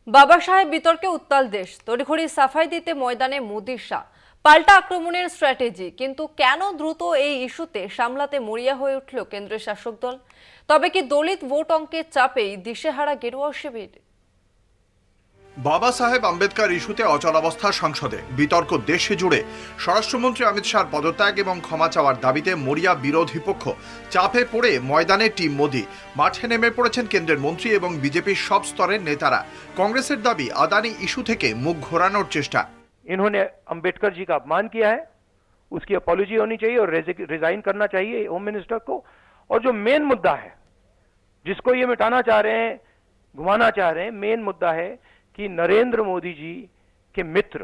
বাবা সাহেব বিতর্কে উত্তাল দেশ, তড়িঘড়ি সাফাই দিতে ময়দানে মোদির শাহ, পাল্টা আক্রমণের স্ট্র্যাটেজি। কিন্তু কেন দ্রুত এই ইস্যুতে সামলাতে মরিয়া হয়ে উঠল কেন্দ্রের শাসক দল? তবে কি দলিত ভোট অঙ্কের চাপেই দিশেহারা গেরুয়া শিবির? বাবা সাহেব আম্বেদকর ইস্যুতে অচলাবস্থা সংসদে, বিতর্ক দেশে জুড়ে। স্বরাষ্ট্রমন্ত্রী অমিত শাহর পদত্যাগ এবং ক্ষমা চাওয়ার দাবিতে মরিয়া বিরোধী পক্ষ। চাপে পড়ে ময়দানে টিম মোদি। মাঠে নেমে পড়েছেন কেন্দ্রের মন্ত্রী এবং বিজেপির সব স্তরের নেতারা। কংগ্রেসের দাবি আদানি ইস্যু থেকে মুখ ঘোরানোর চেষ্টা। इन्होंने अंबेडकर जी का अपमान किया है, उसकी अपॉलॉजी होनी चाहिए और रिजाइन करना चाहिए होम मिनिस्टर को। और जो मेन मुद्दा है जिसको ये मिटाना चाह रहे हैं, घुमाना चाह रहे हैं, मेन मुद्दा है कि नरेंद्र मोदी जी के मित्र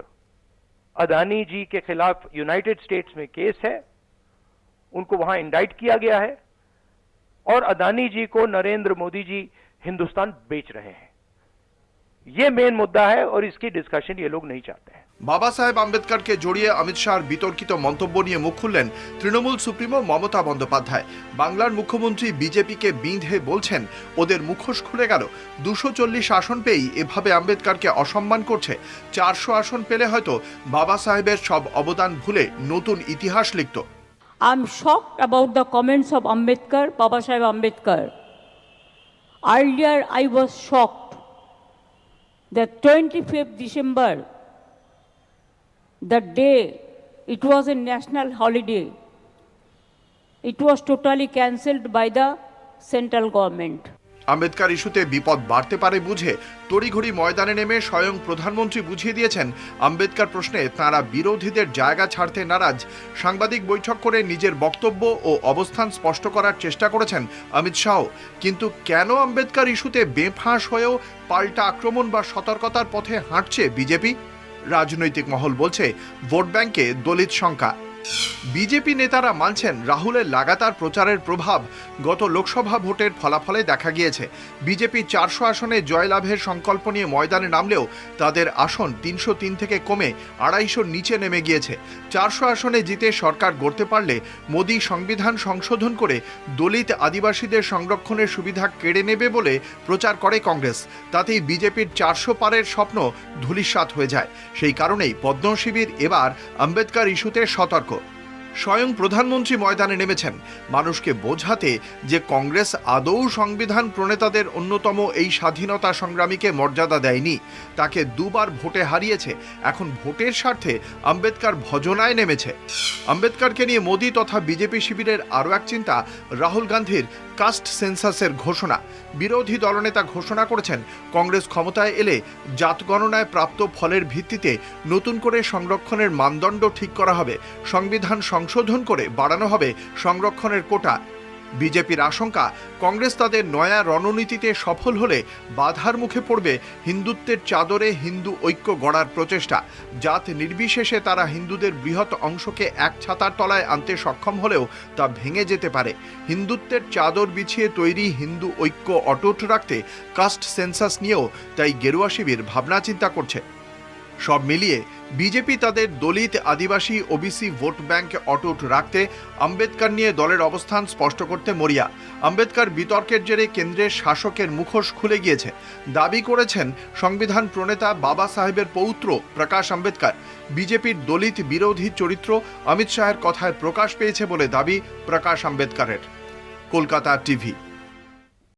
अदानी जी के खिलाफ यूनाइटेड स्टेट्स में केस है, उनको वहां इंडाइट किया गया है और अदानी जी को नरेंद्र मोदी जी हिंदुस्तान बेच रहे हैं। ये मेन मुद्दा है और इसकी डिस्कशन ये लोग नहीं चाहते हैं। বাবা সাহেব আম্বেদকরকে জড়িয়ে অমিত শাহর বিতর্কিত মন্তব্য নিয়ে মুখ খুললেন তৃণমূল সুপ্রিমো মমতা বন্দ্যোপাধ্যায়। বাংলার মুখ্যমন্ত্রী বিজেপিকে বিঁধে বলছেন, ওদের মুখোশ খুলে গেল। 240 আসন পেয়েই এভাবে আম্বেদকরকে অসম্মান করছে। 400 আসন পেলে হয়তো বাবা সাহেবের সব অবদান ভুলে নতুন ইতিহাস লিখত। I'm shocked about the comments of Ambedkar, Baba Saheb Ambedkar. Earlier, I was shocked that 25th December, the day it was a national holiday, it was totally cancelled by the central government. Ambedkar ইস্যুতে বিপদ বাড়তে পারে বুঝে তড়িঘড়ি ময়দানে নেমে স্বয়ং প্রধানমন্ত্রী বুঝিয়ে দিয়েছেন, আম্বেদকর প্রশ্নে তাঁরা বিরোধীদের জায়গা ছাড়তে নারাজ। সাংবাদিক বৈঠক করে নিজের বক্তব্য ও অবস্থান স্পষ্ট করার চেষ্টা করেছেন অমিত শাহ। কিন্তু কেন আম্বেদকর ইস্যুতে বেফাঁস হয়েও পাল্টা আক্রমণ বা সতর্কতার পথে হাঁটছে বিজেপি? রাজনৈতিক মহল বলছে, ভোট ব্যাংকে দলিত শঙ্কা। বিজেপি নেতারা মানছেন, রাহুলের লাগাতার প্রচারের প্রভাব গত লোকসভা ভোটের ফলাফলে দেখা গিয়েছে। বিজেপি 400 আসনে জয়লাভের সংকল্প নিয়ে ময়দানে নামলেও তাদের আসন 303 থেকে কমে 250 নিচে নেমে গিয়েছে। 400 আসনে জিতে সরকার গড়তে পারলে মোদি সংবিধান সংশোধন করে দলিত আদিবাসীদের সংরক্ষণের সুবিধা কেড়ে নেবে বলে প্রচার করে কংগ্রেস। তাতেই বিজেপির 400 পারের স্বপ্ন ধূলিসাৎ হয়ে যায়। সেই কারণেই পদ্ম শিবির এবার আম্বেদকর ইস্যুতে সতর্ক। স্বয়ং প্রধানমন্ত্রী ময়দানে নেমেছেন মানুষকে বোঝাতে যে কংগ্রেস আদৌ সংবিধান প্রণেতাদের অন্যতম এই স্বাধীনতা সংগ্রামীকে মর্যাদা দেয়নি, তাকে দুবার ভোটে হারিয়েছে। এখন ভোটের স্বার্থে আম্বেদকর ভজনায় নেমেছে। আম্বেদকরকে নিয়ে মোদি তথা বিজেপি শিবিরের আরও এক চিন্তা, রাহুল গান্ধীর কাস্ট সেন্সাসের ঘোষণা। বিরোধী দলনেতা ঘোষণা করেছেন, কংগ্রেস ক্ষমতায় এলে জাতগণনায় প্রাপ্ত ফলের ভিত্তিতে নতুন করে সংরক্ষণের মানদণ্ড ঠিক করা হবে, সংবিধান সংশোধন করে বাড়ানো হবে সংরক্ষণের কোটা। বিজেপির আশঙ্কা, কংগ্রেস তাদের নয়া রণনীতিতে সফল হলে বাধার মুখে পড়বে হিন্দুত্বের চাদরে হিন্দু ঐক্য গড়ার প্রচেষ্টা। জাত নির্বিশেষে তারা হিন্দুদের বৃহৎ অংশকে এক ছাতার তলায় আনতে সক্ষম হলেও তা ভেঙে যেতে পারে। হিন্দুত্বের চাদর বিছিয়ে তৈরি হিন্দু ঐক্য অটুট রাখতে কাস্ট সেন্সাস নিয়েও তাই গেরুয়া শিবির ভাবনা চিন্তা করছে। সব মিলিয়ে বিজেপি তাদের দলিত আদিবাসী ওবিসি ভোট ব্যাংক অটুট রাখতে আম্বেদকর নিয়ে দলের অবস্থান স্পষ্ট করতে মরিয়া। আম্বেদকর বিতর্কের জেরে কেন্দ্রের শাসকের মুখোশ খুলে গিয়েছে। দাবি করেছেন সংবিধান প্রণেতা বাবা সাহেবের পৌত্র প্রকাশ আম্বেদকর। বিজেপির দলিত বিরোধী চরিত্র অমিত শাহের কথায় প্রকাশ পেয়েছে বলে দাবি প্রকাশ আম্বেদকরের। কলকাতা টিভি।